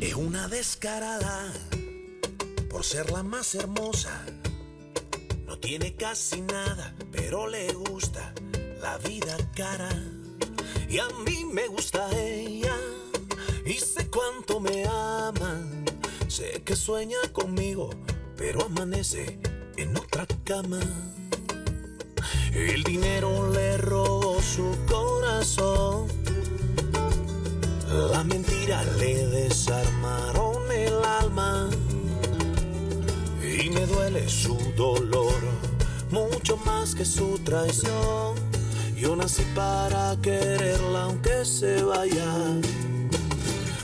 Es una descarada por ser la más hermosa. No tiene casi nada, pero le gusta la vida cara. Y a mí me gusta ella y sé cuánto me ama. Sé que sueña conmigo, pero amanece en otra cama. El dinero le robó su corazón. La mentira le desarmaron el alma. Y me duele su dolor, mucho más que su traición. Yo nací para quererla aunque se vaya.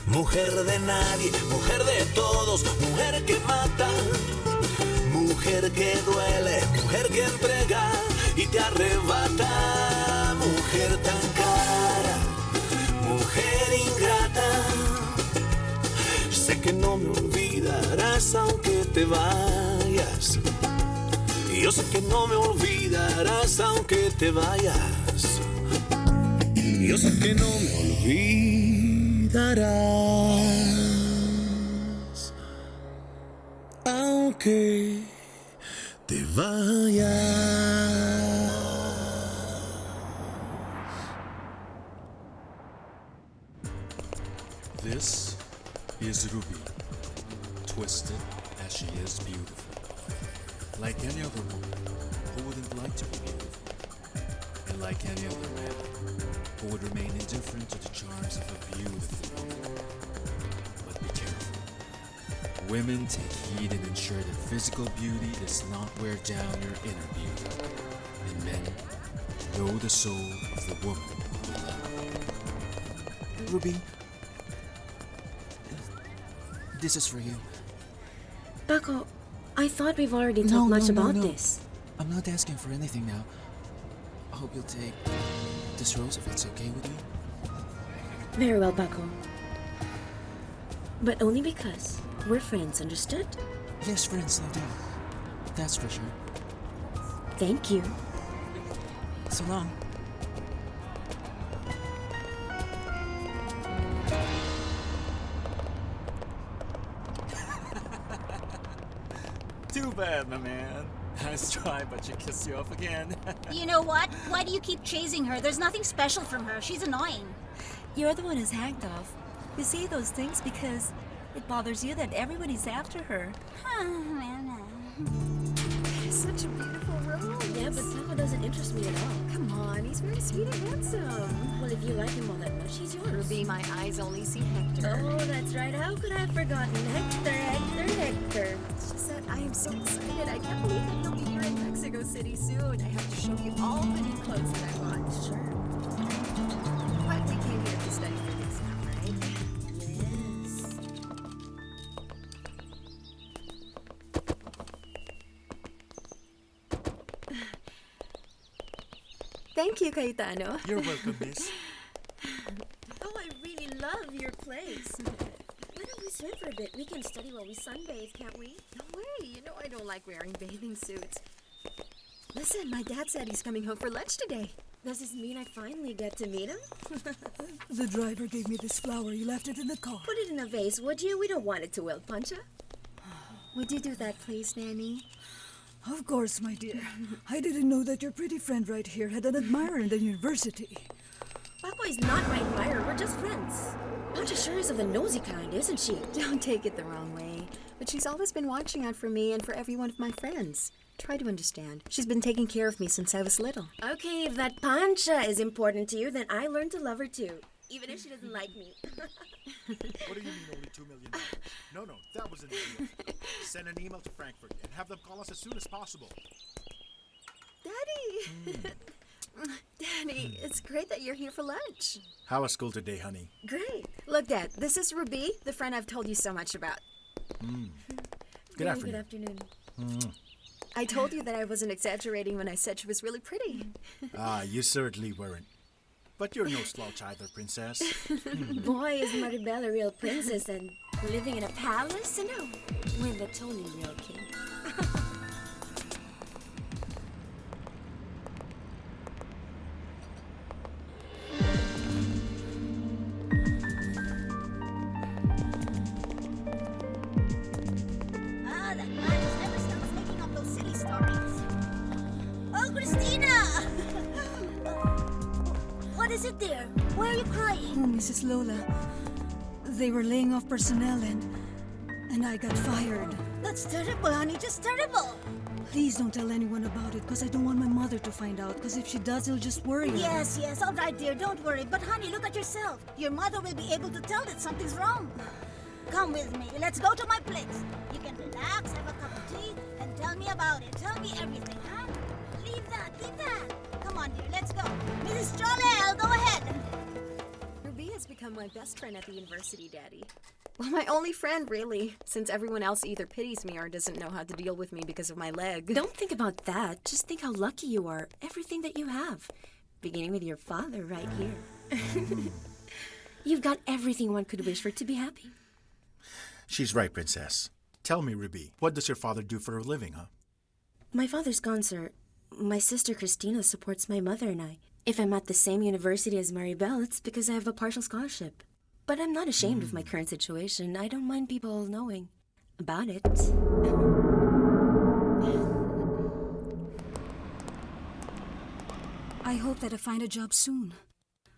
Mujer de nadie, mujer de todos, mujer que mata. Mujer que duele, mujer que entrega y te arrebata. Mujer tan cara, mujer ingrata. Sé que no me olvidarás aunque te vayas. Yo sé que no me olvidarás aunque te vayas. Yo sé que no me olvidarás aunque te vayas. This is Rubi, twisted as she is beautiful. Like any other woman, who wouldn't like to be beautiful? And like any other man, who would remain indifferent to the charms of a beautiful woman. But be careful. Women take heed and ensure that physical beauty does not wear down your inner beauty. And men know the soul of the woman who love. Ruby, this is for you. Paco, I thought we've already talked much about this. I'm not asking for anything now. I hope you'll take this rose if it's okay with you. Very well, Paco. But only because we're friends, understood? Yes, friends, no doubt. That's for sure. Thank you. So long. Too bad, my man. Nice try, but she kissed you off again. You know what? Why do you keep chasing her? There's nothing special from her. She's annoying. You're the one who's hacked off. You say those things because it bothers you that everybody's after her. Such a beautiful rose. Yeah, but Paco doesn't interest me at all. Come on, he's very sweet and handsome. Well, if you like him all that much, he's yours. Ruby, my eyes only see Hector. Oh, that's right. How could I have forgotten Hector, Hector, Hector? It's just that I am so excited. I can't believe that you'll be here in Mexico City soon. I have to show you all the new clothes that I bought. Sure. But we came here to study physics now, right? Yes. Thank you, Cayetano. You're welcome, miss. Oh, I really love your place. Why don't we swim for a bit? We can study while we sunbathe, can't we? No way. You know I don't like wearing bathing suits. Listen, my dad said he's coming home for lunch today. Does this mean I finally get to meet him? The driver gave me this flower. You left it in the car. Put it in a vase, would you? We don't want it to wilt, Pancha. Would you do that, please, Nanny? Of course, my dear. I didn't know that your pretty friend right here had an admirer in the university. Paco is not my admirer. We're just friends. Pancha sure is of the nosy kind, isn't she? Don't take it the wrong way. But she's always been watching out for me and for every one of my friends. Try to understand. She's been taking care of me since I was little. Okay, if that Pancha is important to you, then I learned to love her too. Even if she doesn't like me. What do you mean only $2 million? No, that was an deal. Send an email to Frankfurt and have them call us as soon as possible. Daddy! Daddy, it's great that you're here for lunch. How was school today, honey? Great. Look, Dad, this is Ruby, the friend I've told you so much about. Good afternoon. Good afternoon. I told you that I wasn't exaggerating when I said she was really pretty. You certainly weren't. But you're no slouch either, princess. Boy, is Maribel a real princess and living in a palace? No, we're the Tony real king. is it, dear? Why are you crying? Oh, Mrs. Lola, they were laying off personnel and I got fired. That's terrible, honey, just terrible. Please don't tell anyone about it, because I don't want my mother to find out, because if she does, it'll just worry her. Yes, all right, dear, don't worry. But honey, look at yourself. Your mother will be able to tell that something's wrong. Come with me. Let's go to my place. You can relax, have a cup of tea, and tell me about it. Tell me everything, huh? Leave that. Come on, dear, let's go. Mrs. Jollell, go ahead. Ruby has become my best friend at the university, Daddy. Well, my only friend, really, since everyone else either pities me or doesn't know how to deal with me because of my leg. Don't think about that. Just think how lucky you are. Everything that you have. Beginning with your father right here. You've got everything one could wish for to be happy. She's right, Princess. Tell me, Ruby, what does your father do for a living, huh? My father's gone, sir. My sister Christina supports my mother and I. If I'm at the same university as Maribel, it's because I have a partial scholarship. But I'm not ashamed of my current situation. I don't mind people knowing about it. I hope that I find a job soon.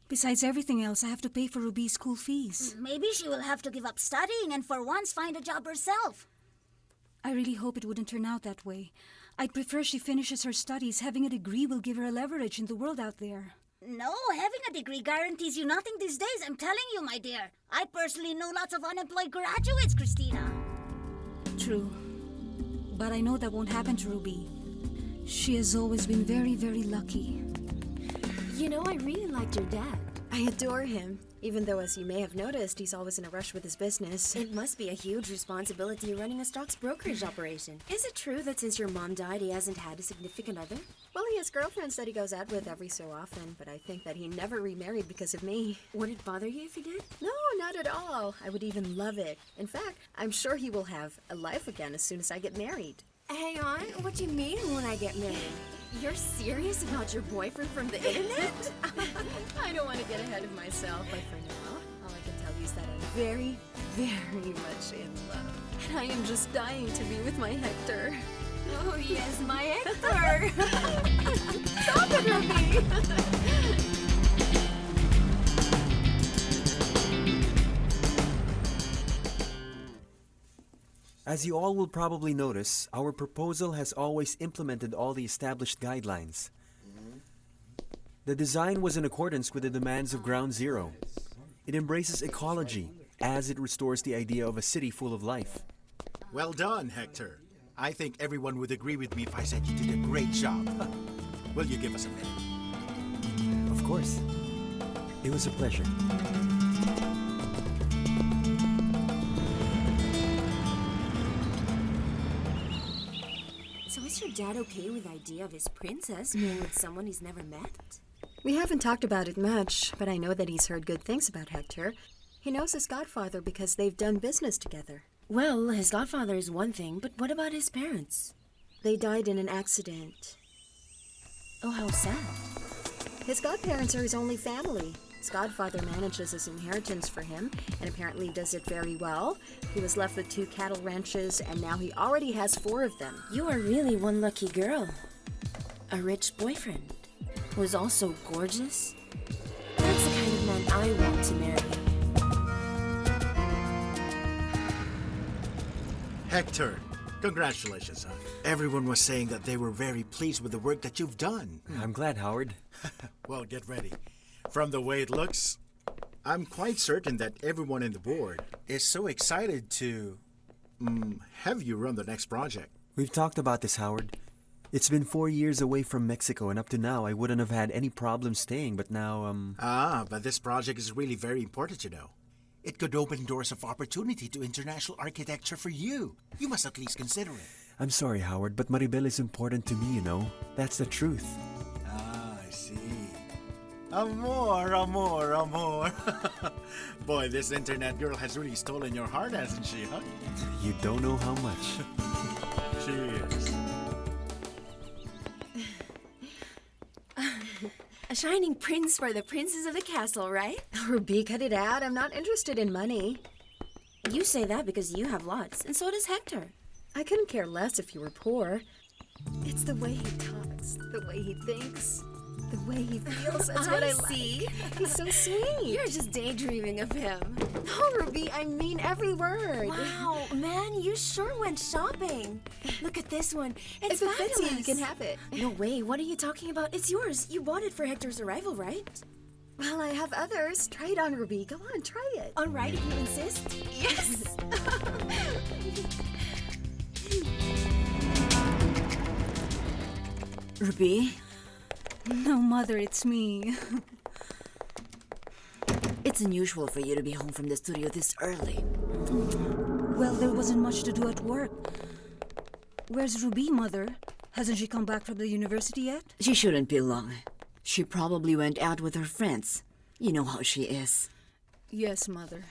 Besides everything else, I have to pay for Ruby's school fees. Maybe she will have to give up studying and for once find a job herself. I really hope it wouldn't turn out that way. I'd prefer she finishes her studies. Having a degree will give her a leverage in the world out there. No, having a degree guarantees you nothing these days, I'm telling you, my dear. I personally know lots of unemployed graduates, Christina. True. But I know that won't happen to Ruby. She has always been very, very lucky. You know, I really liked your dad. I adore him, even though, as you may have noticed, he's always in a rush with his business. It must be a huge responsibility running a stocks brokerage operation. Is it true that since your mom died, he hasn't had a significant other? Well, he has girlfriends that he goes out with every so often, but I think that he never remarried because of me. Would it bother you if he did? No, not at all. I would even love it. In fact, I'm sure he will have a life again as soon as I get married. Hang on, what do you mean when I get married? You're serious about your boyfriend from the internet? I don't want to get ahead of myself, but for now, all I can tell you is that I'm very, very much in love. And I am just dying to be with my Hector. Oh yes, my Hector! Stop it, Ruby! As you all will probably notice, our proposal has always implemented all the established guidelines. The design was in accordance with the demands of Ground Zero. It embraces ecology, as it restores the idea of a city full of life. Well done, Hector. I think everyone would agree with me if I said you did a great job. Will you give us a minute? Of course. It was a pleasure. So is your dad okay with the idea of his princess being with someone he's never met? We haven't talked about it much, but I know that he's heard good things about Hector. He knows his godfather because they've done business together. Well, his godfather is one thing, but what about his parents? They died in an accident. Oh, how sad. His godparents are his only family. His godfather manages his inheritance for him, and apparently does it very well. He was left with 2 cattle ranches, and now he already has 4 of them. You are really one lucky girl. A rich boyfriend, who is also gorgeous. That's the kind of man I want to marry. Hector, congratulations, son. Everyone was saying that they were very pleased with the work that you've done. I'm glad, Howard. Well, get ready. From the way it looks, I'm quite certain that everyone in the board is so excited to have you run the next project. We've talked about this, Howard. It's been 4 years away from Mexico, and up to now, I wouldn't have had any problem staying, but now, but this project is really very important, you know. It could open doors of opportunity to international architecture for you. You must at least consider it. I'm sorry, Howard, but Maribel is important to me, you know. That's the truth. I see. Amor, amor, amor. Boy, this internet girl has really stolen your heart, hasn't she, huh? You don't know how much. She is. A shining prince for the princess of the castle, right? Ruby, cut it out. I'm not interested in money. You say that because you have lots, and so does Hector. I couldn't care less if you were poor. It's the way he talks, the way he thinks. The way he feels, that's what I see. like. He's so sweet. You're just daydreaming of him. No, Ruby, I mean every word. Wow, man, you sure went shopping. Look at this one. It's if it fabulous. fits you, you can have it. No way, what are you talking about? It's yours. You bought it for Hector's arrival, right? Well, I have others. Try it on, Ruby. Go on, try it. All right, if you insist. Yes. Ruby? No, Mother, it's me. It's unusual for you to be home from the studio this early. Well, there wasn't much to do at work. Where's Ruby, Mother? Hasn't she come back from the university yet? She shouldn't be long. She probably went out with her friends. You know how she is. Yes, Mother.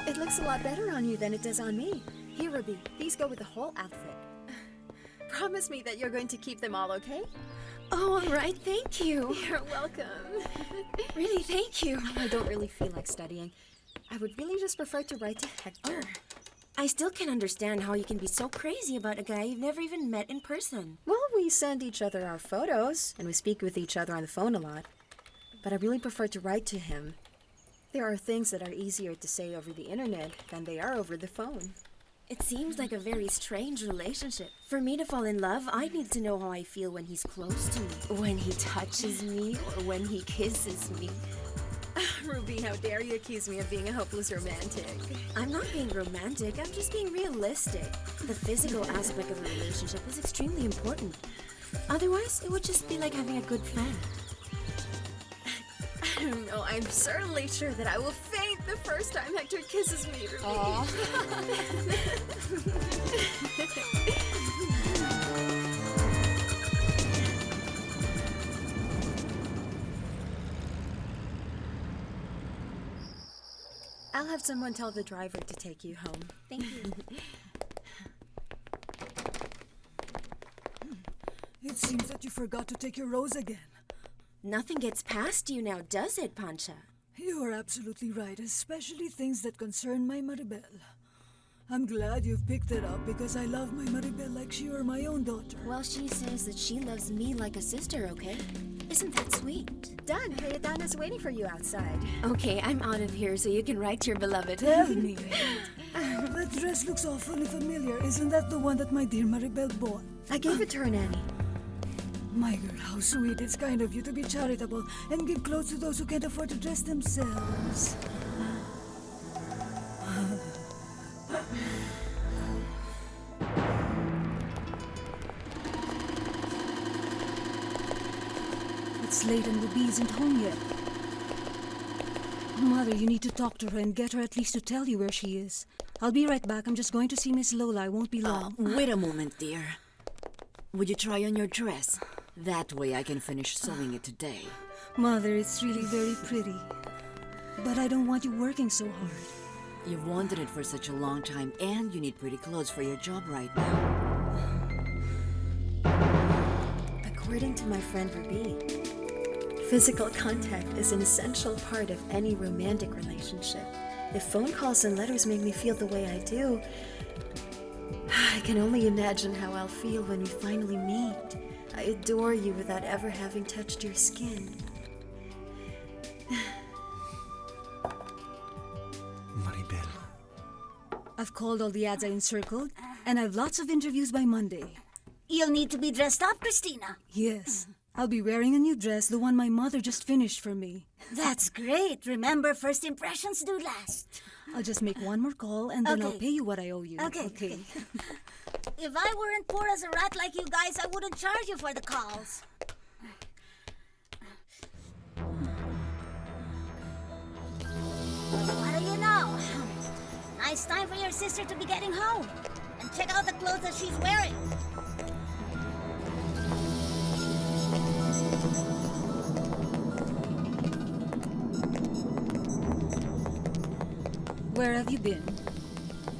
It looks a lot better on you than it does on me. Here, Ruby, these go with the whole outfit. Promise me that you're going to keep them all, okay? Oh, all right, thank you. You're welcome. Really, thank you. I don't really feel like studying. I would really just prefer to write to Hector. I still can't understand how you can be so crazy about a guy you've never even met in person. Well, we send each other our photos, and we speak with each other on the phone a lot. But I really prefer to write to him. There are things that are easier to say over the internet than they are over the phone. It seems like a very strange relationship. For me to fall in love, I need to know how I feel when he's close to me, when he touches me, or when he kisses me. Ruby, how dare you accuse me of being a hopeless romantic? I'm not being romantic, I'm just being realistic. The physical aspect of a relationship is extremely important. Otherwise, it would just be like having a good friend. I don't know, I'm certainly sure that I will faint the first time Hector kisses me, Ruby. I'll have someone tell the driver to take you home. Thank you. It seems that you forgot to take your rose again. Nothing gets past you now, does it, Pancha? You are absolutely right, especially things that concern my Maribel. I'm glad you've picked it up because I love my Maribel like she were my own daughter. Well, she says that she loves me like a sister, okay? Isn't that sweet? Done. Cayetana's waiting for you outside. Okay, I'm out of here so you can write to your beloved. Tell me. That dress looks awfully familiar. Isn't that the one that my dear Maribel bought? I gave it to her, Nanny. My girl, how sweet. It's kind of you to be charitable and give clothes to those who can't afford to dress themselves. It's late and Ruby isn't home yet. Mother, you need to talk to her and get her at least to tell you where she is. I'll be right back. I'm just going to see Miss Lola. I won't be long. Wait a moment, dear. Would you try on your dress? That way I can finish sewing it today. Mother, it's really very pretty. But I don't want you working so hard. You've wanted it for such a long time, and you need pretty clothes for your job right now. According to my friend Ruby, physical contact is an essential part of any romantic relationship. If phone calls and letters make me feel the way I do, I can only imagine how I'll feel when we finally meet. I adore you without ever having touched your skin. Maribel. I've called all the ads I encircled, and I've lots of interviews by Monday. You'll need to be dressed up, Christina. Yes. I'll be wearing a new dress, the one my mother just finished for me. That's great. Remember, first impressions do last. I'll just make one more call, and then I'll Okay. pay you what I owe you. Okay. If I weren't poor as a rat like you guys, I wouldn't charge you for the calls. What do you know? Nice time for your sister to be getting home. And check out the clothes that she's wearing. Where have you been?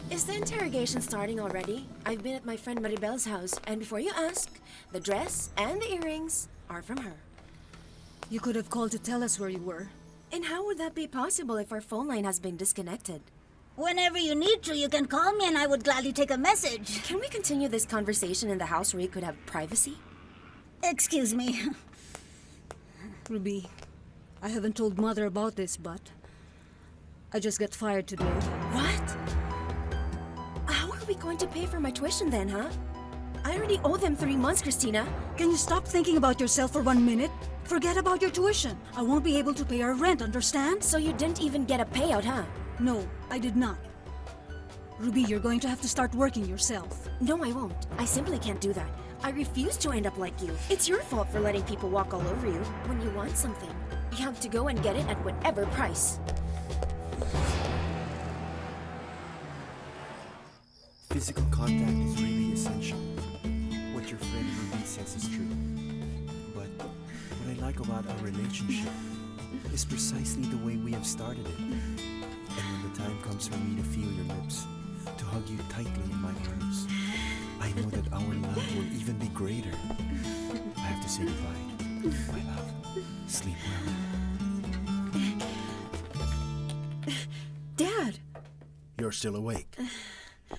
Is the interrogation starting already? I've been at my friend Maribel's house, and before you ask, the dress and the earrings are from her. You could have called to tell us where you were. And how would that be possible if our phone line has been disconnected? Whenever you need to, you can call me and I would gladly take a message. Can we continue this conversation in the house where you could have privacy? Excuse me. Ruby, I haven't told Mother about this, but I just got fired today. What? How are we going to pay for my tuition then, huh? I already owe them 3 months, Christina. Can you stop thinking about yourself for 1 minute? Forget about your tuition. I won't be able to pay our rent, understand? So you didn't even get a payout, huh? No, I did not. Ruby, you're going to have to start working yourself. No, I won't. I simply can't do that. I refuse to end up like you. It's your fault for letting people walk all over you. When you want something, you have to go and get it at whatever price. Physical contact is really essential. What your friend Ruby says is true. But what I like about our relationship is precisely the way we have started it. And when the time comes for me to feel your lips, to hug you tightly in my arms, I know that our love will even be greater. I have to say goodbye, my love. Sleep well. Dad! You're still awake.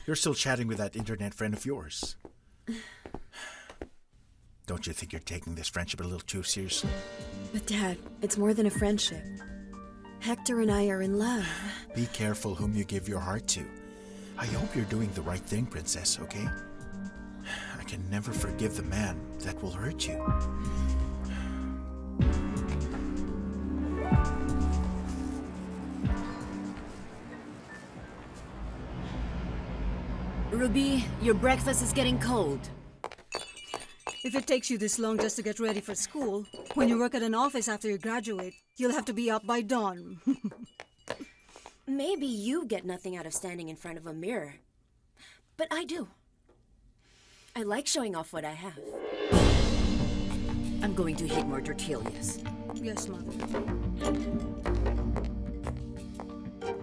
You're still chatting with that internet friend of yours. Don't you think you're taking this friendship a little too seriously? But Dad, it's more than a friendship. Hector and I are in love. Be careful whom you give your heart to. I hope you're doing the right thing, Princess, okay? I can never forgive the man that will hurt you. Ruby, your breakfast is getting cold. If it takes you this long just to get ready for school, when you work at an office after you graduate, you'll have to be up by dawn. Maybe you get nothing out of standing in front of a mirror. But I do. I like showing off what I have. I'm going to heat more tortillas. Yes, Mother.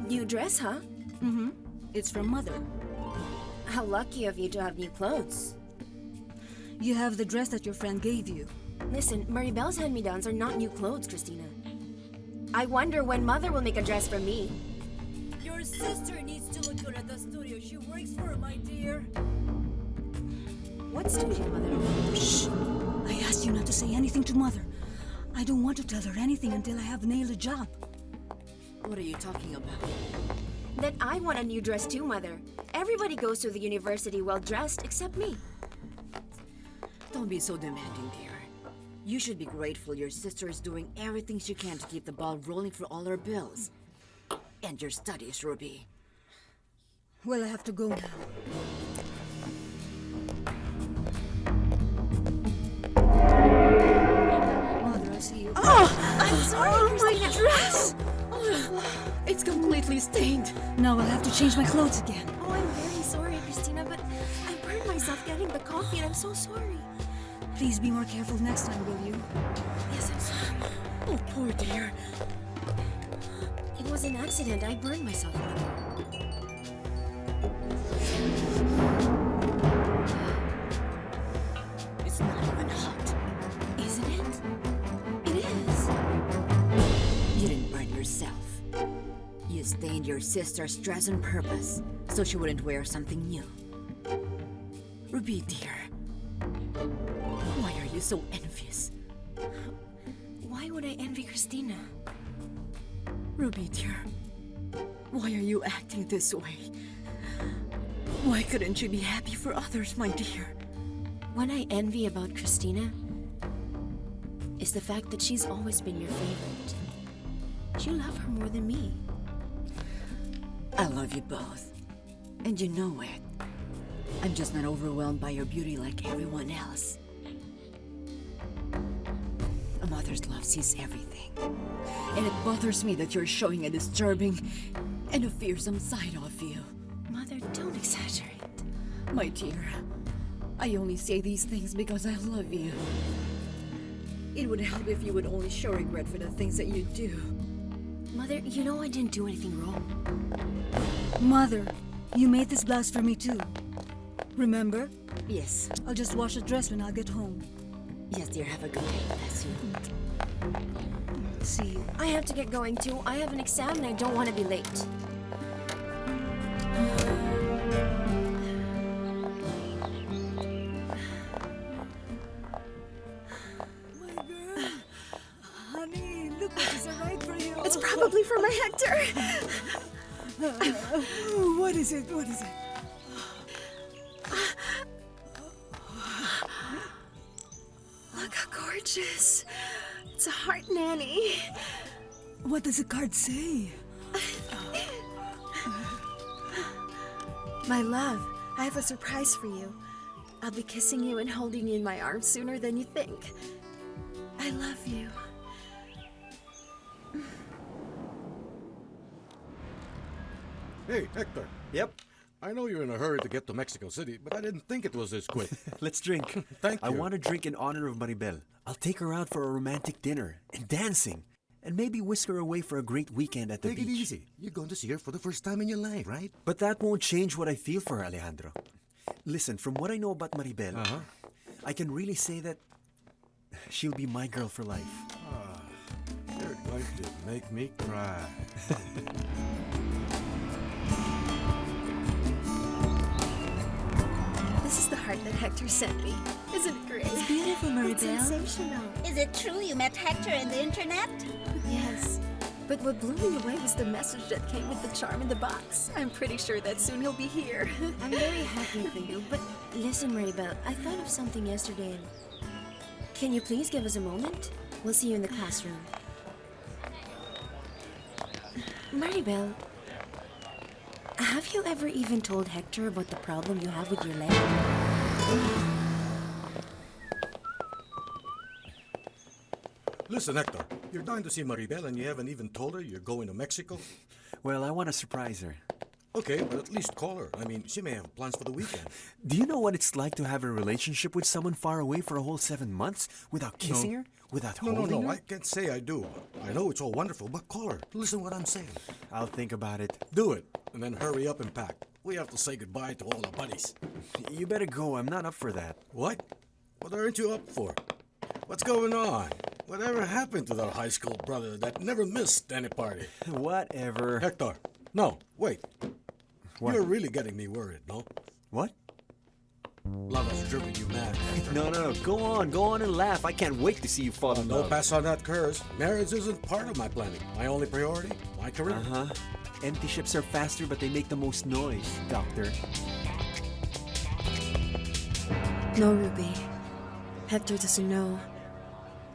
New dress, huh? Mm-hmm. It's from Mother. How lucky of you to have new clothes. You have the dress that your friend gave you. Listen, Maribel's hand-me-downs are not new clothes, Christina. I wonder when Mother will make a dress for me. Your sister needs to look good at the studio she works for, my dear. What studio, Mother? Shh! I asked you not to say anything to Mother. I don't want to tell her anything until I have nailed a job. What are you talking about? That I want a new dress too, Mother. Everybody goes to the university well-dressed except me. Don't be so demanding, dear. You should be grateful your sister is doing everything she can to keep the ball rolling for all her bills. And your studies, Ruby. Well, I have to go now. Mother, I'll see you. Oh! I'm sorry, Christina. My dress! It's completely stained. Now I'll have to change my clothes again. Oh, I'm very sorry, Christina, but I burned myself getting the coffee and I'm so sorry. Please be more careful next time, will you? Yes, I'm sorry. Oh, poor dear. It was an accident. I burned myself, Mother. It's not even hot. Isn't it? It is. You didn't burn yourself. You stained your sister's dress on purpose so she wouldn't wear something new. Ruby, dear. Why are you so envious? Why would I envy Christina? Ruby, dear. Why are you acting this way? Why couldn't you be happy for others, my dear? What I envy about Christina is the fact that she's always been your favorite. You love her more than me. I love you both. And you know it. I'm just not overwhelmed by your beauty like everyone else. A mother's love sees everything. And it bothers me that you're showing a disturbing and a fearsome side of you. Mother, don't exaggerate. My dear, I only say these things because I love you. It would help if you would only show regret for the things that you do. Mother, you know I didn't do anything wrong. Mother, you made this blouse for me too. Remember? Yes. I'll just wash the dress when I get home. Yes, dear. Have a good day. Bless you. see you. I have to get going too. I have an exam and I don't want to be late. My girl. Honey, look what is right for you. It's probably for my Hector. What is it? What is it? Look how gorgeous. It's a heart nanny. What does the card say? My love, I have a surprise for you. I'll be kissing you and holding you in my arms sooner than you think. I love you. Hey, Hector. Yep. I know you're in a hurry to get to Mexico City, but I didn't think it was this quick. Let's drink. Thank you. I want to drink in honor of Maribel. I'll take her out for a romantic dinner and dancing. And maybe whisk her away for a great weekend at the beach. Take it easy. You're going to see her for the first time in your life, right? But that won't change what I feel for her, Alejandro. Listen, from what I know about Maribel, I can really say that she'll be my girl for life. You're going to make me cry. This is the heart that Hector sent me. Isn't it great? It's beautiful, Maribel. It's sensational. Is it true you met Hector in the internet? Yes. But what blew me away was the message that came with the charm in the box. I'm pretty sure that soon he'll be here. I'm very happy for you, but listen, Maribel, I thought of something yesterday. Can you please give us a moment? We'll see you in the classroom. Maribel, have you ever even told Hector about the problem you have with your leg? Listen, Hector, you're dying to see Maribel and you haven't even told her you're going to Mexico? Well, I want to surprise her. Okay, but at least call her. I mean, she may have plans for the weekend. Do you know what it's like to have a relationship with someone far away for a whole 7 months without kissing her? Without holding her? I can't say I do. I know it's all wonderful, but call her. Listen what I'm saying. I'll think about it. Do it, and then hurry up and pack. We have to say goodbye to all our buddies. You better go. I'm not up for that. What? What aren't you up for? What's going on? Whatever happened to that high school brother that never missed any party? Whatever. Hector, no, wait. What? You're really getting me worried, no? What? Love has driven you mad, Hector. No. Go on and laugh. I can't wait to see you fall in love. Don't pass on that curse. Marriage isn't part of my planning. My only priority, my career. Empty ships are faster, but they make the most noise, Doctor. No, Ruby. Hector doesn't know.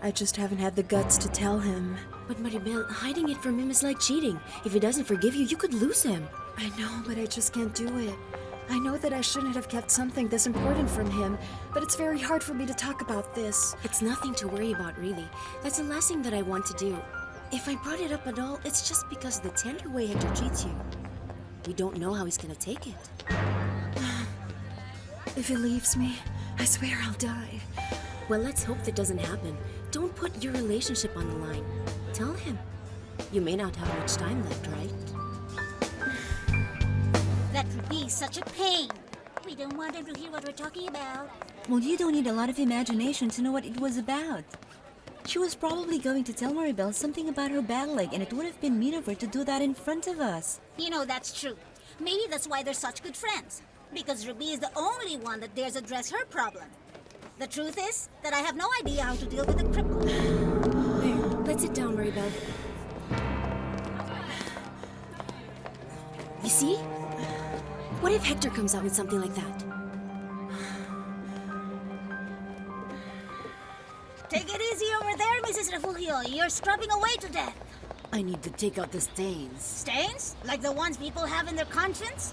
I just haven't had the guts to tell him. But Maribel, hiding it from him is like cheating. If he doesn't forgive you, you could lose him. I know, but I just can't do it. I know that I shouldn't have kept something this important from him, but it's very hard for me to talk about this. It's nothing to worry about, really. That's the last thing that I want to do. If I brought it up at all, it's just because of the tender way Hector treats you. We don't know how he's gonna take it. If he leaves me, I swear I'll die. Well, let's hope that doesn't happen. Don't put your relationship on the line. Tell him. You may not have much time left, right? That would be such a pain. We don't want him to hear what we're talking about. Well, you don't need a lot of imagination to know what it was about. She was probably going to tell Maribel something about her bad leg, and it would have been mean of her to do that in front of us. You know, that's true. Maybe that's why they're such good friends. Because Ruby is the only one that dares address her problem. The truth is that I have no idea how to deal with a cripple. Here, let's sit down, Maribel. You see? What if Hector comes out with something like that? Take it easy over there, Mrs. Refugio. You're scrubbing away to death. I need to take out the stains. Stains? Like the ones people have in their conscience?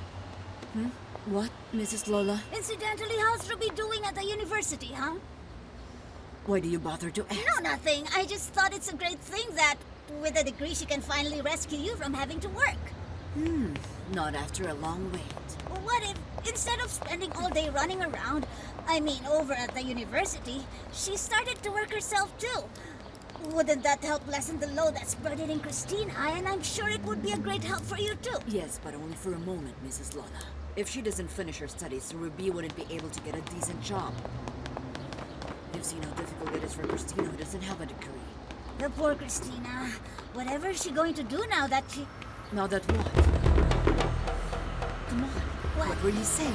What, Mrs. Lola? Incidentally, how's Ruby doing at the university, huh? Why do you bother to ask? No, nothing. I just thought it's a great thing that, with a degree, she can finally rescue you from having to work. Not after a long wait. Well, what if, instead of spending all day running around, over at the university, she started to work herself too? Wouldn't that help lessen the load that's burdening Christina? And I'm sure it would be a great help for you too. Yes, but only for a moment, Mrs. Lola. If she doesn't finish her studies, Ruby wouldn't be able to get a decent job. You've seen how difficult it is for Christina who doesn't have a degree. The poor Christina. Whatever is she going to do now that she... Now that what? Come on. What were you saying?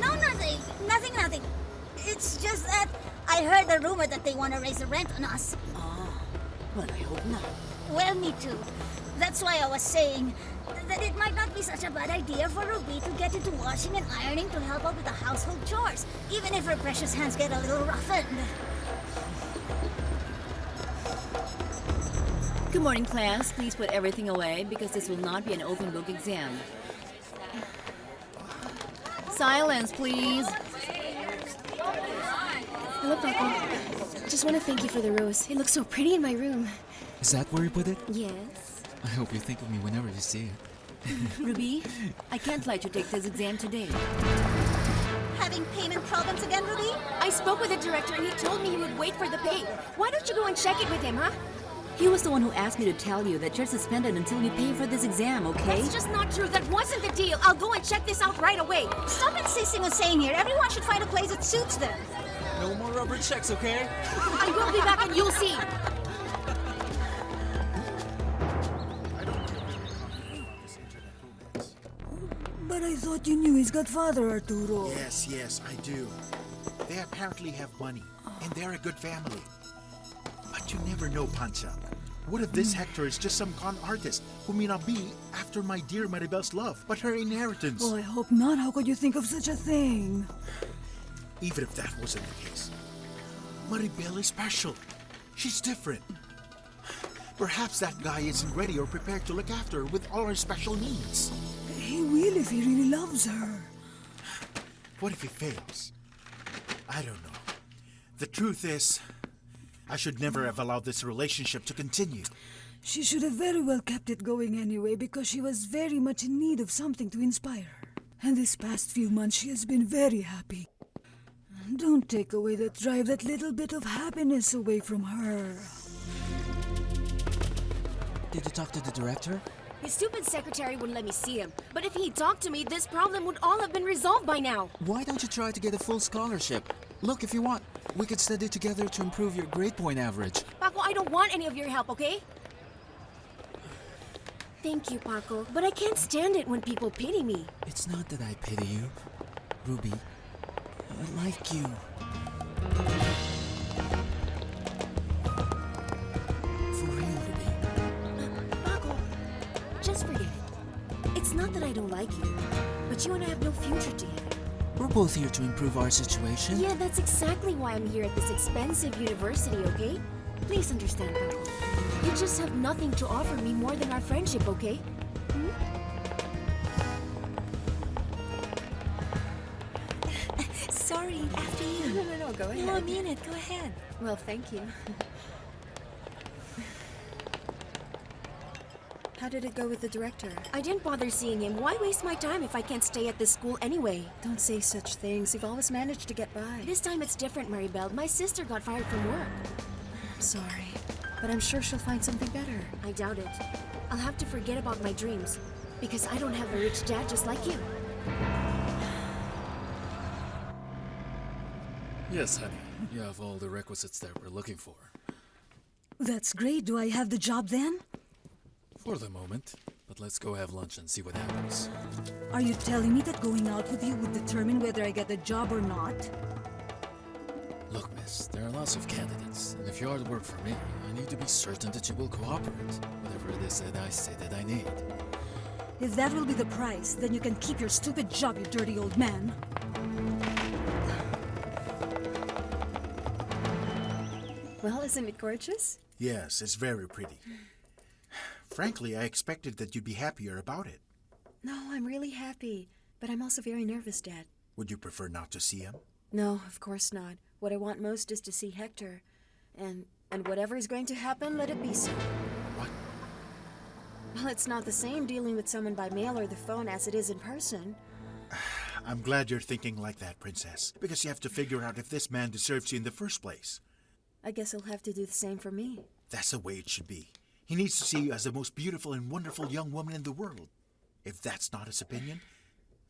No, nothing. Nothing. It's just that I heard a rumor that they want to raise the rent on us. Oh, well, I hope not. Well, me too. That's why I was saying that it might not be such a bad idea for Ruby to get into washing and ironing to help out with the household chores, even if her precious hands get a little roughened. Good morning, class. Please put everything away because this will not be an open book exam. Silence, please. Hello, Paty. Just want to thank you for the rose. It looks so pretty in my room. Is that where you put it? Yes. I hope you think of me whenever you see it. Ruby, I can't let you take this exam today. Having payment problems again, Ruby? I spoke with the director and he told me he would wait for the pay. Why don't you go and check it with him, huh? He was the one who asked me to tell you that you're suspended until you pay for this exam, okay? That's just not true. That wasn't the deal. I'll go and check this out right away. Stop insisting on saying here. Everyone should find a place that suits them. No more rubber checks, okay? I will be back and you'll see. But I thought you knew his godfather, Arturo. Yes, I do. They apparently have money, and they're a good family. But you never know, Pancha. What if this Hector is just some con artist who may not be after my dear Maribel's love, but her inheritance? Oh, I hope not. How could you think of such a thing? Even if that wasn't the case, Maribel is special. She's different. Perhaps that guy isn't ready or prepared to look after her with all her special needs. He will if he really loves her. What if he fails? I don't know. The truth is, I should never have allowed this relationship to continue. She should have very well kept it going anyway because she was very much in need of something to inspire her. And this past few months she has been very happy. Don't take away that drive, that little bit of happiness away from her. Did you talk to the director? His stupid secretary wouldn't let me see him. But if he talked to me, this problem would all have been resolved by now. Why don't you try to get a full scholarship? Look, if you want, we could study together to improve your grade point average. Paco, I don't want any of your help, okay? Thank you, Paco, but I can't stand it when people pity me. It's not that I pity you, Ruby. I like you. For real, Ruby. Paco, just forget it. It's not that I don't like you, but you and I have no future together. We're both here to improve our situation. Yeah, that's exactly why I'm here at this expensive university, okay? Please understand, Paco. You just have nothing to offer me more than our friendship, okay? Sorry, after you. No, go ahead. No, I mean it. Go ahead. Well, thank you. How did it go with the director? I didn't bother seeing him. Why waste my time if I can't stay at this school anyway? Don't say such things. You've always managed to get by. This time it's different, Maribel. My sister got fired from work. I'm sorry, but I'm sure she'll find something better. I doubt it. I'll have to forget about my dreams, because I don't have a rich dad just like you. Yes, honey. You have all the requisites that we're looking for. That's great. Do I have the job then? For the moment. But let's go have lunch and see what happens. Are you telling me that going out with you would determine whether I get the job or not? Look, miss, there are lots of candidates. And if you are to work for me, I need to be certain that you will cooperate. Whatever it is that I say that I need. If that will be the price, then you can keep your stupid job, you dirty old man. Well, isn't it gorgeous? Yes, it's very pretty. Frankly, I expected that you'd be happier about it. No, I'm really happy. But I'm also very nervous, Dad. Would you prefer not to see him? No, of course not. What I want most is to see Hector. And whatever is going to happen, let it be so. What? Well, it's not the same dealing with someone by mail or the phone as it is in person. I'm glad you're thinking like that, Princess. Because you have to figure out if this man deserves you in the first place. I guess he'll have to do the same for me. That's the way it should be. He needs to see you as the most beautiful and wonderful young woman in the world. If that's not his opinion,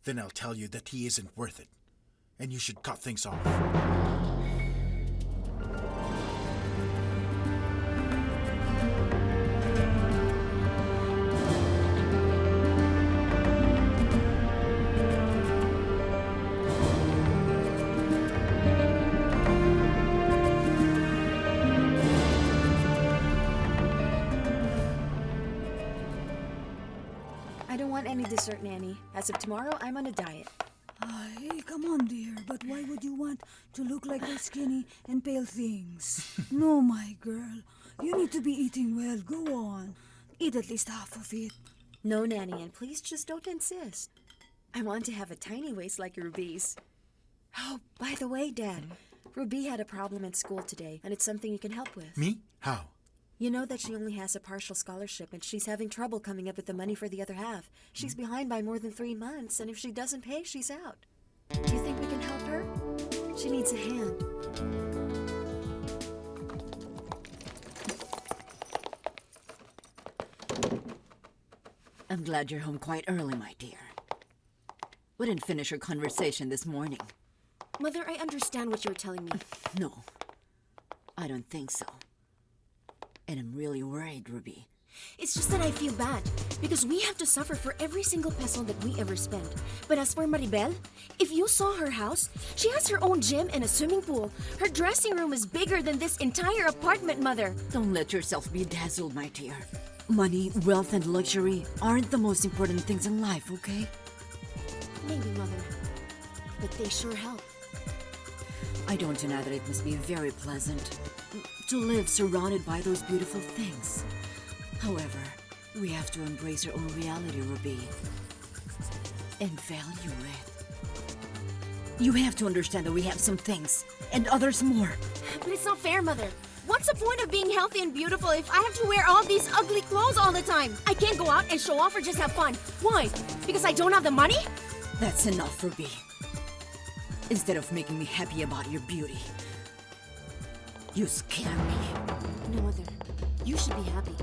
then I'll tell you that he isn't worth it. And you should cut things off. want any dessert, Nanny. As of tomorrow, I'm on a diet. Ay, come on, dear. But why would you want to look like those skinny and pale things? No, my girl. You need to be eating well. Go on. Eat at least half of it. No, Nanny, and please just don't insist. I want to have a tiny waist like Ruby's. Oh, by the way, Dad, Ruby had a problem at school today, and it's something you can help with. Me? How? You know that she only has a partial scholarship, and she's having trouble coming up with the money for the other half. She's behind by more than 3 months, and if she doesn't pay, she's out. Do you think we can help her? She needs a hand. I'm glad you're home quite early, my dear. We didn't finish our conversation this morning. Mother, I understand what you're telling me. No, I don't think so. And I'm really worried, Ruby. It's just that I feel bad, because we have to suffer for every single peso that we ever spend. But as for Maribel, if you saw her house, she has her own gym and a swimming pool. Her dressing room is bigger than this entire apartment, Mother. Don't let yourself be dazzled, my dear. Money, wealth, and luxury aren't the most important things in life, okay? Maybe, Mother. But they sure help. I don't deny that it must be very pleasant to live surrounded by those beautiful things. However, we have to embrace our own reality, Ruby, and value it. You have to understand that we have some things, and others more. But it's not fair, Mother. What's the point of being healthy and beautiful if I have to wear all these ugly clothes all the time? I can't go out and show off or just have fun. Why? Because I don't have the money? That's enough, Ruby. Instead of making me happy about your beauty, you scare me. No, Mother. You should be happy.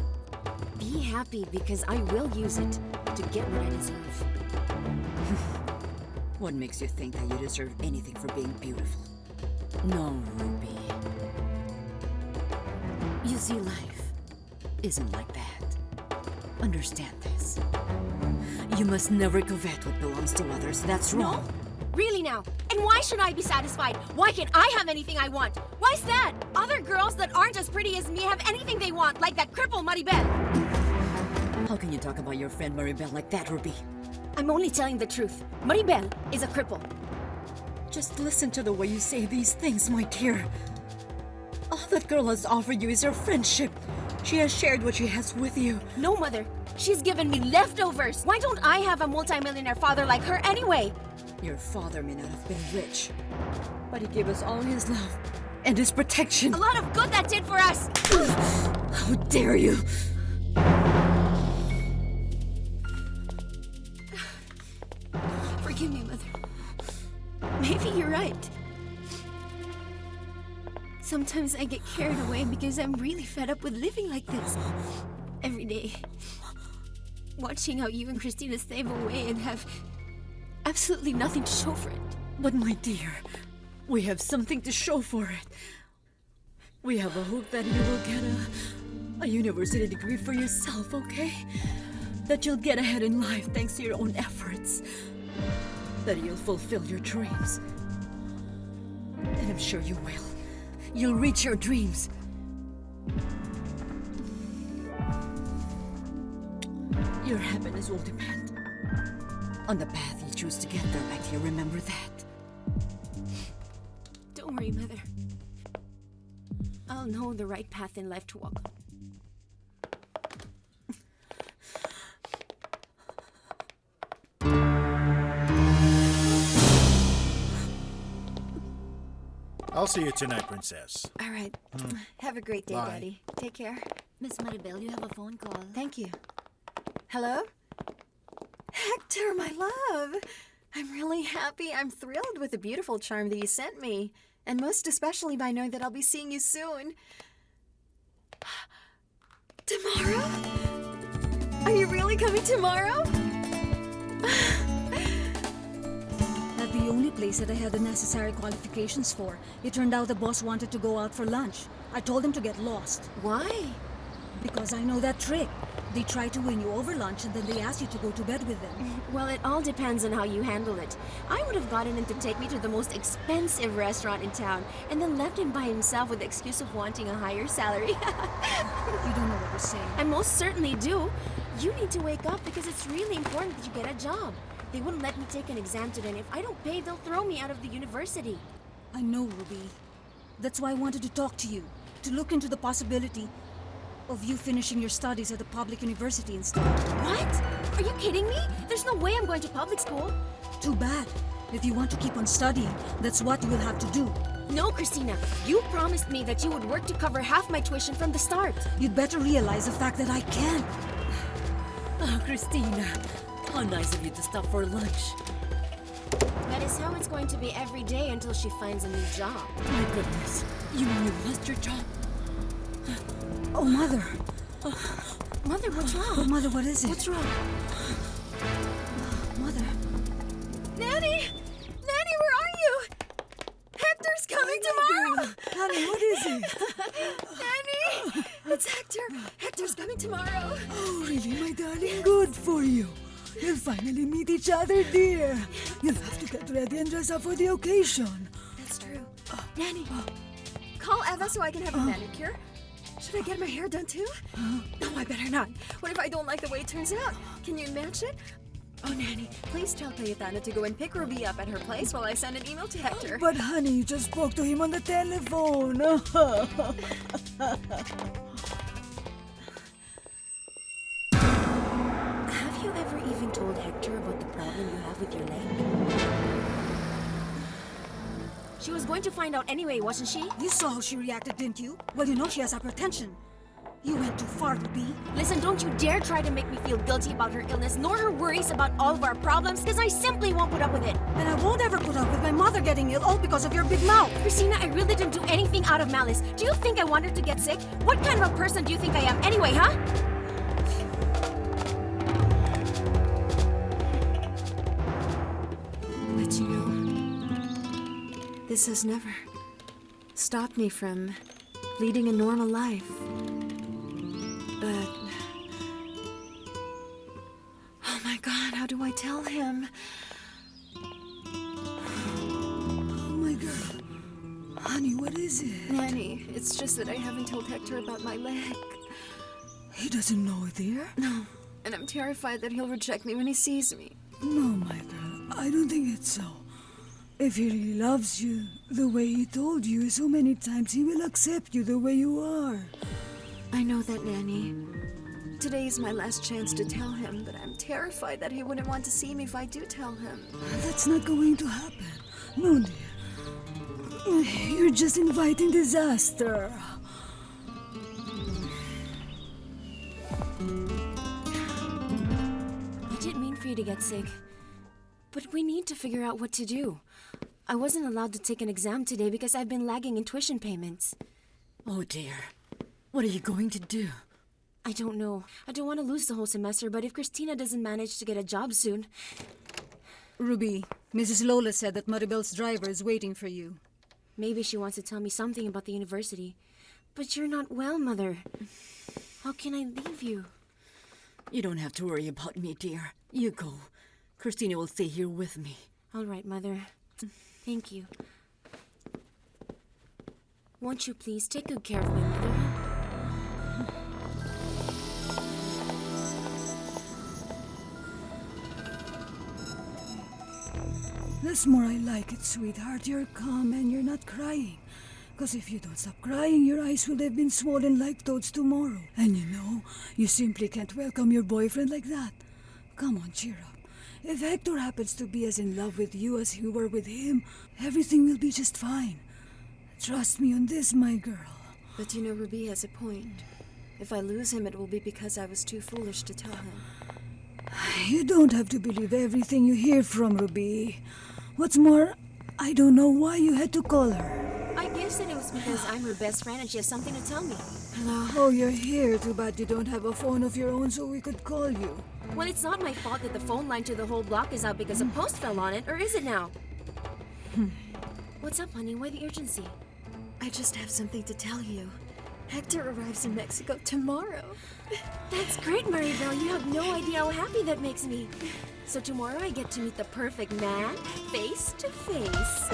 Be happy because I will use it to get what I deserve. What makes you think that you deserve anything for being beautiful? No, Ruby. You see, life isn't like that. Understand this. You must never covet what belongs to others. That's wrong. No? Really now? And why should I be satisfied? Why can't I have anything I want? Why's that? Other girls that aren't as pretty as me have anything they want, like that cripple Maribel. How can you talk about your friend Maribel like that, Ruby? I'm only telling the truth. Maribel is a cripple. Just listen to the way you say these things, my dear. All that girl has offered you is her friendship. She has shared what she has with you. No, Mother. She's given me leftovers. Why don't I have a multimillionaire father like her anyway? Your father may not have been rich, but he gave us all his love and his protection. A lot of good that did for us. How dare you! Forgive me, Mother. Maybe you're right. Sometimes I get carried away because I'm really fed up with living like this. Every day. Watching how you and Christina save away and have absolutely nothing to show for it. But my dear, we have something to show for it. We have a hope that you will get a university degree for yourself, okay? That you'll get ahead in life thanks to your own efforts. That you'll fulfill your dreams. And I'm sure you will. You'll reach your dreams. Your happiness will depend on the path you choose to get there, my dear. Remember that. Don't worry, Mother. I'll know the right path in life to walk on. I'll see you tonight, Princess. All right. Have a great day, Bye. Daddy. Take care. Miss Maribel, you have a phone call. Thank you. Hello? Hector, my love. I'm really happy. I'm thrilled with the beautiful charm that you sent me. And most especially by knowing that I'll be seeing you soon. Tomorrow? Are you really coming tomorrow? At the only place that I had the necessary qualifications for, it turned out the boss wanted to go out for lunch. I told him to get lost. Why? Because I know that trick. They try to win you over lunch and then they ask you to go to bed with them. Well, it all depends on how you handle it. I would have gotten him to take me to the most expensive restaurant in town and then left him by himself with the excuse of wanting a higher salary. You don't know what you're saying. I most certainly do. You need to wake up because it's really important that you get a job. They wouldn't let me take an exam today, and if I don't pay, they'll throw me out of the university. I know, Ruby. That's why I wanted to talk to you, to look into the possibility of you finishing your studies at a public university instead. What? Are you kidding me? There's no way I'm going to public school. Too bad. If you want to keep on studying, that's what you will have to do. No, Christina. You promised me that you would work to cover half my tuition from the start. You'd better realize the fact that I can't. Oh, Christina. How nice of you to stop for lunch. That is how it's going to be every day until she finds a new job. My goodness. You mean you lost your job? Oh, Mother. Mother, what's wrong? Oh, Mother, what is it? What's wrong? Mother. Nanny! Nanny, where are you? Hector's coming tomorrow! Honey, what is it? Nanny! It's Hector! Hector's coming tomorrow! Oh, really, my darling? Good for you. You'll finally meet each other, dear. You'll have to get ready and dress up for the occasion. That's true. Nanny, call Eva so I can have a manicure. Should I get my hair done too? No, I better not. What if I don't like the way it turns out? Can you match it? Oh, Nanny, please tell Cayetana to go and pick Ruby up at her place while I send an email to Hector. But honey, you just spoke to him on the telephone. Have you ever even told Hector about the problem you have with your leg? She was going to find out anyway, wasn't she? You saw how she reacted, didn't you? Well, you know she has hypertension. You went too far, Ruby. Listen, don't you dare try to make me feel guilty about her illness, nor her worries about all of our problems, because I simply won't put up with it. And I won't ever put up with my mother getting ill, all because of your big mouth. Christina, I really didn't do anything out of malice. Do you think I want her to get sick? What kind of a person do you think I am anyway, huh? But you know, this has never stopped me from leading a normal life. But... oh my God, how do I tell him? Oh my God. Honey, what is it? Nanny, it's just that I haven't told Hector about my leg. He doesn't know, dear? No, and I'm terrified that he'll reject me when he sees me. No, my girl, I don't think it's so. If he really loves you the way he told you so many times, he will accept you the way you are. I know that, Nanny. Today is my last chance to tell him, but I'm terrified that he wouldn't want to see me if I do tell him. That's not going to happen. No, dear. You're just inviting disaster. I didn't mean for you to get sick. But we need to figure out what to do. I wasn't allowed to take an exam today because I've been lagging in tuition payments. Oh dear. What are you going to do? I don't know. I don't want to lose the whole semester, but if Christina doesn't manage to get a job soon... Ruby, Mrs. Lola said that Maribel's driver is waiting for you. Maybe she wants to tell me something about the university. But you're not well, Mother. How can I leave you? You don't have to worry about me, dear. You go. Christina will stay here with me. All right, Mother. Thank you. Won't you please take good care of my mother? That's more I like it, sweetheart. You're calm and you're not crying. Because if you don't stop crying, your eyes will have been swollen like toads tomorrow. And you know, you simply can't welcome your boyfriend like that. Come on, cheer up. If Hector happens to be as in love with you as you were with him, everything will be just fine. Trust me on this, my girl. But you know, Ruby has a point. If I lose him, it will be because I was too foolish to tell him. You don't have to believe everything you hear from Ruby. What's more, I don't know why you had to call her. I guess that it was because I'm her best friend and she has something to tell me. Hello? Oh, you're here. Too bad you don't have a phone of your own so we could call you. Well, it's not my fault that the phone line to the whole block is out because a post fell on it, or is it now? What's up, honey? Why the urgency? I just have something to tell you. Hector arrives in Mexico tomorrow. That's great, Maribel. You have no idea how happy that makes me. So tomorrow I get to meet the perfect man, face to face.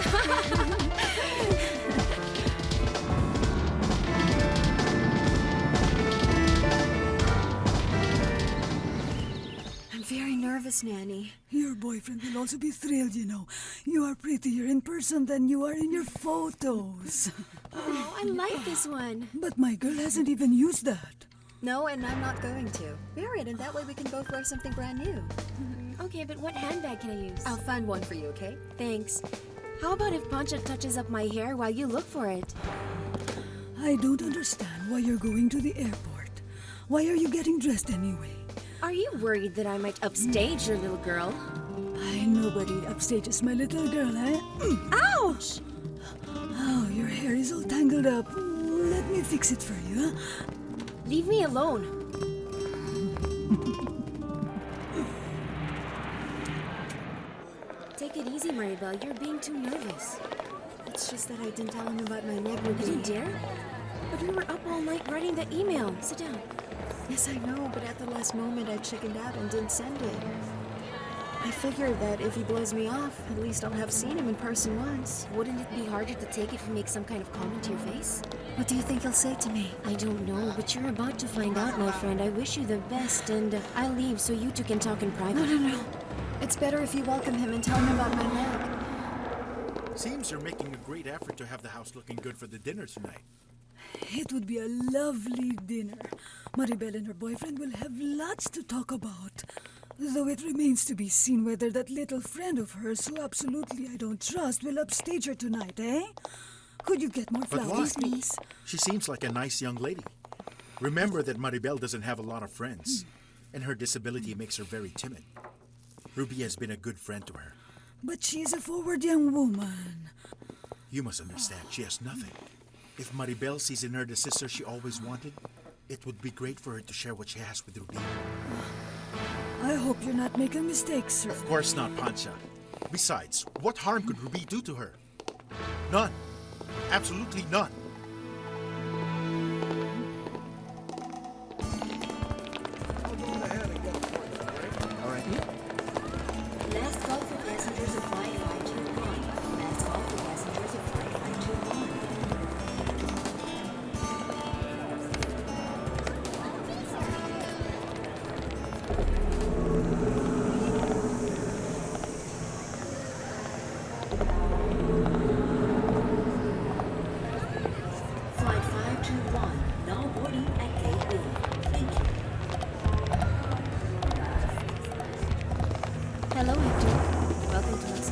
Yes, Nanny. Your boyfriend will also be thrilled, you know. You are prettier in person than you are in your photos. Oh, I like this one. But my girl hasn't even used that. No, and I'm not going to. Wear it, and that way we can both wear something brand new. Okay, but what handbag can I use? I'll find one for you, okay? Thanks. How about if Pancha touches up my hair while you look for it? I don't understand why you're going to the airport. Why are you getting dressed anyway? Are you worried that I might upstage your little girl? Nobody upstages my little girl, eh? Ouch! Oh, your hair is all tangled up. Let me fix it for you, huh? Leave me alone. Take it easy, Maribel. You're being too nervous. It's just that I didn't tell him about my leg. You didn't dare? But we were up all night writing the email. Sit down. Yes, I know, but at the last moment I chickened out and didn't send it. I figured that if he blows me off, at least I'll have seen him in person once. Wouldn't it be harder to take if he makes some kind of comment to your face? What do you think he'll say to me? I don't know, but you're about to find out, my friend. I wish you the best, and I'll leave so you two can talk in private. No. It's better if you welcome him and tell him about my leg. Seems you're making a great effort to have the house looking good for the dinner tonight. It would be a lovely dinner. Maribel and her boyfriend will have lots to talk about. Though it remains to be seen whether that little friend of hers, who absolutely I don't trust, will upstage her tonight, eh? Could you get more flowers, please? She seems like a nice young lady. Remember that Maribel doesn't have a lot of friends, and her disability makes her very timid. Ruby has been a good friend to her. But she is a forward young woman. You must understand, she has nothing. If Maribel sees in her the sister she always wanted, it would be great for her to share what she has with Ruby. I hope you're not making mistakes, sir. Of course not, Pancha. Besides, what harm could Ruby do to her? None. Absolutely none. All right. Last call for passengers of 5521. Last call for passengers of 5521. Flight 521, now boarding at Gate B. Thank you. Hello, Hector. Welcome to us.